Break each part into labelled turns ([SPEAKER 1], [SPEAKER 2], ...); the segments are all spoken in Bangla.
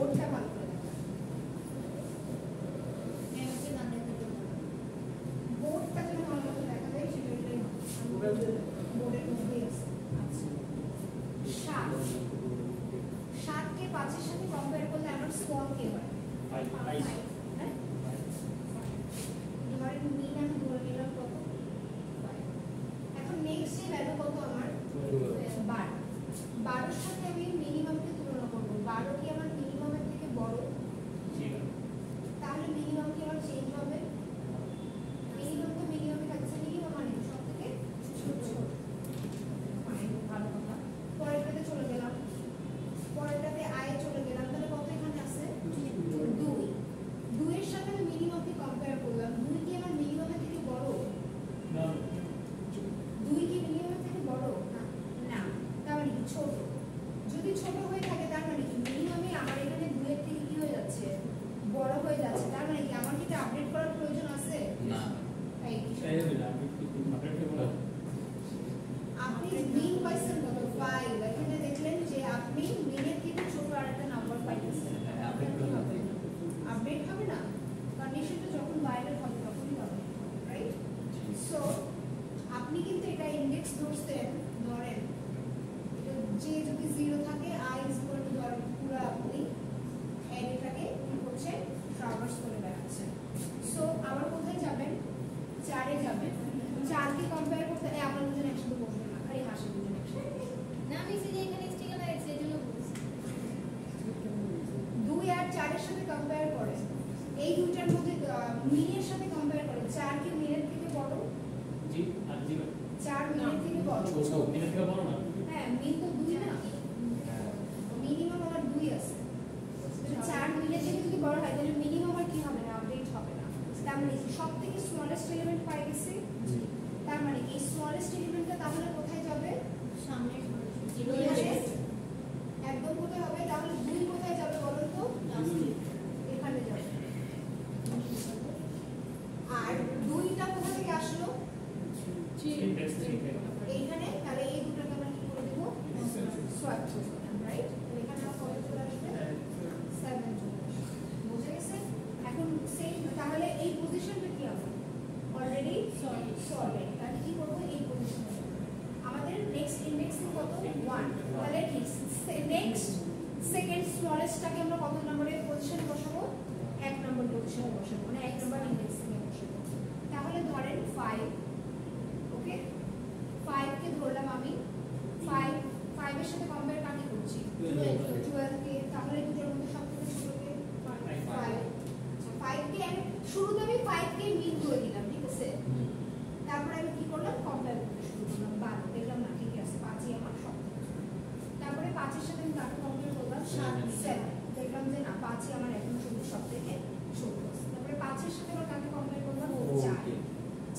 [SPEAKER 1] বোর্ডটা ভালো করে বোর্ডটা যেন ভালো করে দেখা যায় সেটা বোর্ডের মধ্যেই আছে। আচ্ছা 7 কে 5 এর সাথে কম্পেয়ার করলে আমার স্মল কে হয় 5 হ্যাঁ ধরেন মিন আমি ধরে নিলাম কত 5। এখন নেক্সট যে ভ্যালু কত আমার 12 12 এর সাথে আমি মিনিমামকে তুলনা করব 12 কি আমার মিনিমামের থেকে বড় তাহলে মিনিমাম কি আমার চেঞ্জ হবে মিনিমাম তো মিনিমামে থাকছে মিনিমাম মানে সবথেকে ছোট ভালো কথা পরেরটাতে চলে গেলাম পরেরটাতে আয়ে চলে গেলাম তাহলে কত এখানে আছে 2 এর সাথে আমি মিনিমামকে কম্পেয়ার করলাম 2 কি আমার মিনিমামের থেকে বড় না 2 কি মিনিমামের থেকে বড় না না তার মানে কি ছোট যদি ছোট হয়ে থাকে তার মানে কি মিনিমামে আমার এখানে 2 এর থেকে কি হয়ে যাচ্ছে বড় হয়ে যাচ্ছে তার মানে কি আমার কি এটা আপডেট করার প্রয়োজন আছে না এই আপডেট করব আপনি মিন পাইছেন কত 5 এখানে দেখলেন যে আপনি মিনের থেকে ছোট আরেকটা নাম্বার পাইছেন আপডেট হবে না কন্ডিশনটা যখন ভায়োলেট হবে তখনই হবে রাইট সো আপনি কিন্তু এটা ইনডেক্স ধরছেন ধরেন এটা যে যদি 0 থাকে i = ধরেন পুরো আপনি এটাকে কি করছেন ট্রাভার্স করে বেড়াচ্ছেন সো আবার কোথায় যাবেন 4 এ যাবেন 4 কে কম্পেয়ার করতে আপনারা দুজন একসাথে বসবেন না আরে হাসি দুজন একসাথে না আমি যে এখানে স্টিকার লাগাইছি এজন্য বলছি 2 আর 4 এর সাথে কম্পেয়ার করেন এই দুইটার মধ্যে মিনের সাথে কম্পেয়ার করেন 4 কি মিনের থেকে বড় জি আর জি 4 মিনের থেকে বড় মিনের থেকে বড় না হ্যাঁ মিন তো 2 না মিনিমাম আমার 2 আছে 4 মিনের থেকে যদি বড় হয় তাহলে মিনিমাম আর কি হবে না আপডেট হবে না তার মানে সবথেকে স্মলেস্ট এলিমেন্ট পাই গেছে তার মানে এই স্মলেস্ট এলিমেন্টটা তাহলে কোথায় যাবে সামনে 0 একদম কোথায় হবে তাহলে 2 কোথায় যাবে বলুন তো এখানে যাবে আর 2টা কোথা থেকে আসলো এইখানে তাহলে এই দুটোকে আমরা কি করে দেব সোয়াপ করে দিলাম রাইট এখানে কত চলে আসবে 7 চলে আসবে বুঝে গেছে এখন সেম তাহলে এই পজিশনটা কি হবে অলরেডি সলিড তাহলে কি করব এই পজিশনে আমাদের নেক্সট ইনডেক্সিং কত 1 তাহলে নেক্সট সেকেন্ড স্মলেস্টটাকে আমরা কত নম্বরে পজিশনে বসাবো 1 নম্বর পজিশনে বসাবো মানে 1 নম্বর ইনডেক্সিং এ বসাবো তাহলে ধরেন 5 ওকে 5 কে ধরলাম আমি 5 এর সাথে কম্পেয়ার কাকে করছি 12 কে তাহলে দুটোর মধ্যে সবথেকে ছোট কে 5 5 কে আমি শুরুতে আমি 5 কে মিন ধরে দিলাম ঠিক আছে তারপর আমি কি করলাম কম্পেয়ার করতে শুরু করলাম 12 দেখলাম না ঠিক আছে 5 ই আমার সবথেকে তারপরে 5 এর সাথে আমি কাকে কম্পেয়ার করলাম 7 দেখলাম যে না 5 ই আমার এখন শুধু সবথেকে ছোট তারপরে 5 এর সাথে আবার কাকে কম্পেয়ার করলাম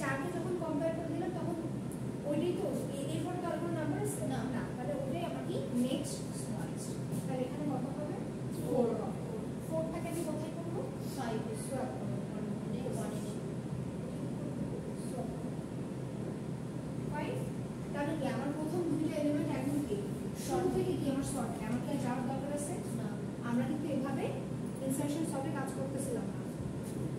[SPEAKER 1] 4 কে যখন কম্পেয়ার করে দিলাম তখন ওইটাই তো এরপর তো আর কোনো নাম্বার আছে না না তাহলে ওইটাই আমার কি নেক্সট স্মলেস্ট তাহলে এখানে কত হবে 4 হবে 4 টাকে আমি কোথায় করব 5 এ সোয়াপ করব মানে 1 এ সোয়াপ 5 তাহলে কি আমার প্রথম দুইটা এলিমেন্ট একদম কি শুরু থেকে কি আমার সর্ট আমার কি যাওয়ার দরকার আছে না আমরা কিন্তু এভাবে ইনসারশন সর্টে কাজ করতেছিলাম না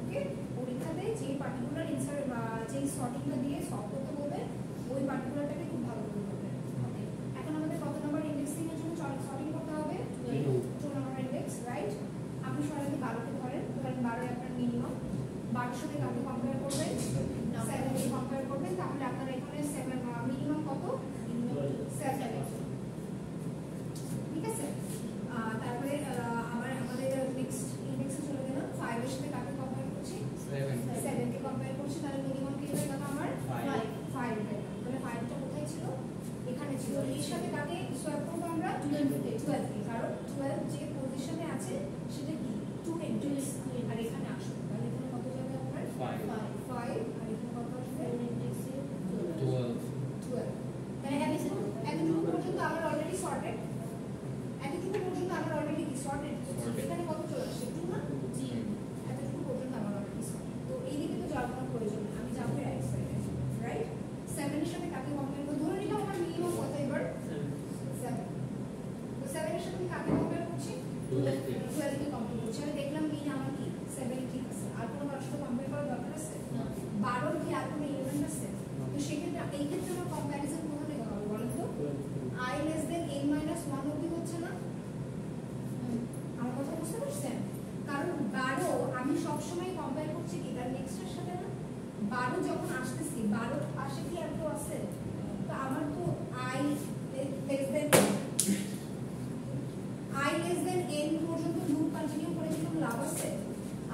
[SPEAKER 1] ওকে পরীক্ষাতে যে পার্টিকুলার ইনসার্ট বা যে সর্টিংটা দিয়ে সলভ করতে বলবে ওই পার্টিকুলারটাকে খুব ভালো করে করবে ওকে এখন আমাদের কত নাম্বার ইনডেক্সিং এর জন্য সর্টিং করতে হবে 2 নাম্বার ইনডেক্স রাইট আপনি সরাসরি 12 কে ধরেন 12 আপনার মিনিমাম 12 সাথে কাকে কম্পেয়ার করবেন 7 কে কম্পেয়ার করবেন তাহলে আপনার এখানে 7 মিনিমাম কত 7 ঠিক আছে তারপরে আবার আমাদের নেক্সট ইনডেক্সে চলে গেলাম 5 এর সাথে কাকে কম্পেয়ার করছি 7 কে কম্পেয়ার করছি তাহলে মিনিমাম কি হবে দাদা আমার 5 তাহলে 5 টা কোথায় ছিল এখানে ছিল এর সাথে কাকে সোয়াপ করব আমরা 12 কে কারণ 12 যে পজিশনে আছে সেটা কি 2 ইনডেক্স আর এখানে আসবে তাহলে এখানে কত যাবে আপনার 5 আর এখানে কত আসবে ইনডেক্সে 12 হচ্ছে কি তার নেক্সটের সাথে না 12 যখন আসতেছি 12 পাশে কি আর কেউ আছে? তো আমার তো i less than n পর্যন্ত লুপ কন্টিনিউ করে কি কোনো লাভ আছে?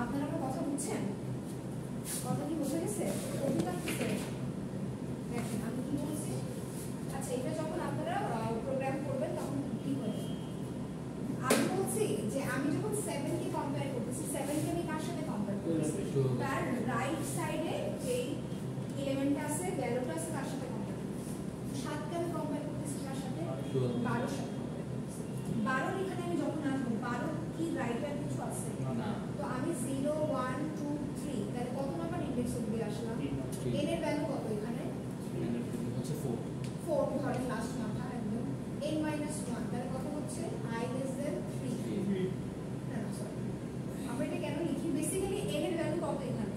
[SPEAKER 1] আপনারা আমার কথা বুঝছেন? কথা কি বুঝে গেছে? বুঝতে পারছেন? দেখেন আমি কি বলছি। আচ্ছা এটা যখন আপনারা প্রোগ্রাম করবেন তখন কি হবে? আমি বলছি যে আমি যখন 7 কে কম্পেয়ার করতেছি 7 কে আমি কার সাথে কম্পেয়ার করতেছি? তার রাইট সাইডে যে এলিমেন্টটা আছে ভ্যালুটা আছে তার সাথে কম্পেয়ার করতেছি। 7 কে আমি কম্পেয়ার করতেছি কার সাথে? 12 এর সাথে কম্পেয়ার করতেছি। 12 এখানে আমি যখন আসবো 12 কি রাইট আর কিছু আছে? না। তো আমি 0 1 2 3 তাহলে কত নাম্বার ইনডেক্স অবধি আসলাম? n এর ভ্যালু কত এখানে?
[SPEAKER 2] হচ্ছে 4
[SPEAKER 1] ধরেন লাস্ট নাম্বার একদম n - 1 তাহলে কত হচ্ছে i less than 3 না না সরি আমরা এটা কেন লিখি বেসিক্যালি n এর ভ্যালু কত এখানে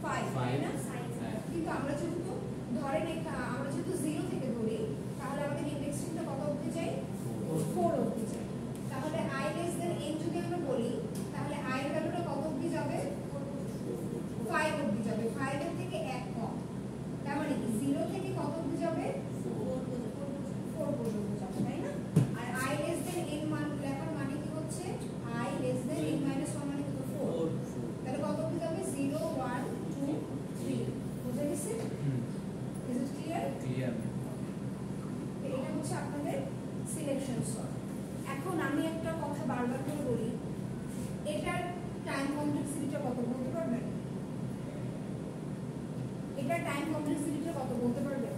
[SPEAKER 1] 5 তাই না কিন্তু আমরা যেহেতু ধরেন আমরা যেহেতু 0 থেকে ধরি তাহলে আমাদের ইনডেক্সিংটা কত অবধি যায় 4 অবধি যায় তাহলে i less than n যদি আমরা বলি তাহলে i এর ভ্যালুটা কত অবধি যাবে 5 অবধি যাবে 5 এর থেকে 1 কম তার মানে কি 0 থেকে কত অবধি যাবে 4 পর্যন্ত যাবে তাই না আর i less than n মান লেখার মানে কি হচ্ছে i less than n - 1 মানে কত 4 তাহলে কত অবধি যাবে 0 1 2 3 বুঝে গেছে ইজ ইট ক্লিয়ার
[SPEAKER 2] ক্লিয়ার
[SPEAKER 1] এটা হচ্ছে আপনাদের সিলেকশন সর্ট এখন আমি একটা কথা বারবার করে বলি এটার টাইম কমপ্লেক্সিটিটা কত বলতে পারবেন এটা টাইম কমপ্লেক্সিটিটা কত বলতে পারবেন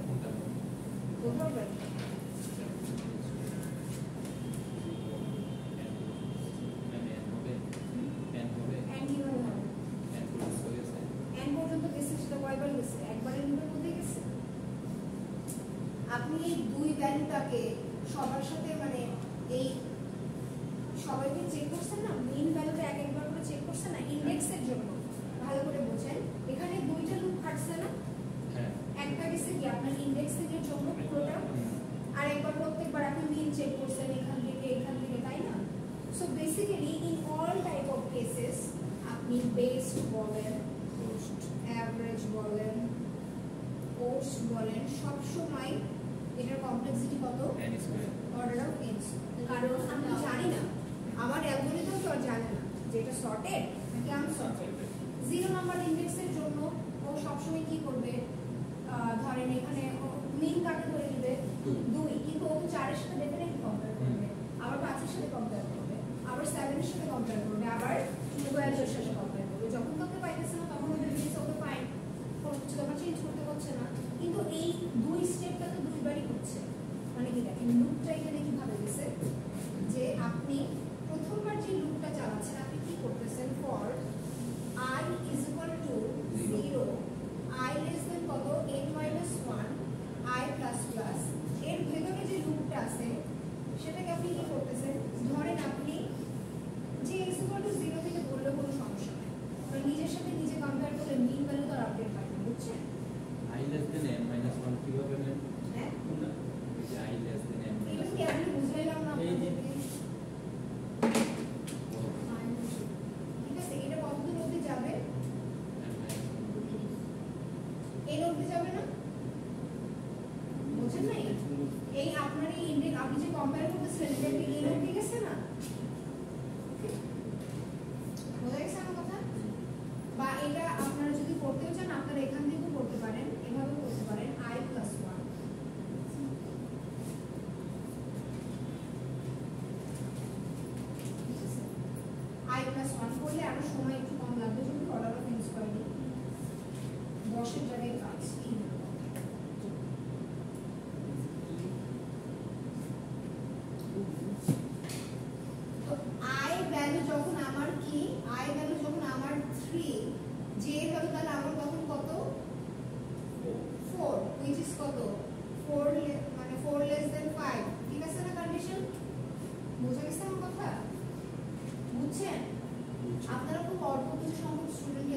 [SPEAKER 1] বলতে পারবেন কয়বার গেছে একবারের মধ্যে গেছে আপনি এই দুই ভ্যালুটাকে সবার সাথে মানে এই সবাইকে চেক করছেন না মেইন ভ্যালুটা একবার করে চেক করছেন না ইনডেক্সের জন্য ভালো করে বোঝেন এখানে দুইটা লুপ খাটছে না
[SPEAKER 2] হ্যাঁ
[SPEAKER 1] একটা গেছে কি আপনার ইনডেক্সের জন্য পুরোটা আর একবার প্রত্যেকবার আপনি মিন চেক করছেন এখান থেকে তাই না so basically in all type of cases আপনি বেস্ট বলেন অ্যাভারেজ বলেন কোর্স বলেন সব সময় এটার কমপ্লেক্সিটি কত
[SPEAKER 2] n square
[SPEAKER 1] order of n কারণ আমি জানি না আমার অ্যালগরিদম তো আর জানে না যে এটা সর্টেড নাকি আনসর্টেড 0 নাম্বার ইনডেক্সের জন্য ও সব সময় কি করবে ধরেন এখানে মিন কাকে ধরে নেবে 2 কিন্তু ও 4 এর সাথে ডেফিনেটলি কম্পেয়ার করবে আবার 5 এর সাথে কম্পেয়ার করবে আবার 7 এর সাথে কম্পেয়ার করবে আবার 12 এর সাথে কম্পেয়ার করবে যখন তোকে পাইতেছে না তখন ওদের জিনিস ওকে পাই কোনো কিছু তোমার চেঞ্জ করতে হচ্ছে না কিন্তু এই দুই স্টেপটা তো দুইবারই হচ্ছে মানে কি দেখেন লুপটা এখানে কিভাবে গেছে যে আপনি প্রথমবার যে লুপটা চালাচ্ছেন আপনি কি করতেছেন for i is equal to 0 i less than কত n - 1 i plus plus এর ভেতরে যে লুপটা আছে সেটাকে আপনি কি করতেছেন ধরেন আপনি যে is equal to 0 থেকে বললে কোনো সমস্যা নেই কারণ নিজের সাথে নিজে কম্পেয়ার করলে মিন ভ্যালু তো আপডেট হয় না বুঝছেন
[SPEAKER 2] i less than n minus 1 কিভাবে নেন
[SPEAKER 1] হ্যাঁ
[SPEAKER 2] i less than n
[SPEAKER 1] এটা
[SPEAKER 2] minus
[SPEAKER 1] কি আমি বুঝাইলাম না আপনাদেরকে ঠিক আছে এটা কতদূর অবধি যাবে n অবধি যাবে না বুঝেন নাই এই আপনার এই ইনডেক্স আপনি যে কম্পেয়ার করতেছিলেন এটা কি n অবধি গেছে না বোঝা গেছে আমার কথা বা এটা আপনারা যদি করতেও চান আপনারা এখান থেকেও করতে পারেন এভাবে করতে পারেন i plus 1 i plus 1 করলে আরো সময় একটু কম লাগবে যদি অর্ডার অফ n স্কয়ার নিই 10 এর জায়গায় 5 তো i ভ্যালু যখন আমার কি i ভ্যালু যখন আমার 3 j ভ্যালু তাহলে আমার তখন কত 4 which is কত 4 মানে 4 less than 5 ঠিক আছে না কন্ডিশন বুঝা গেছে আমার কথা বুঝছেন আপনারা খুব অল্প কিছু সংখ্যক স্টুডেন্ট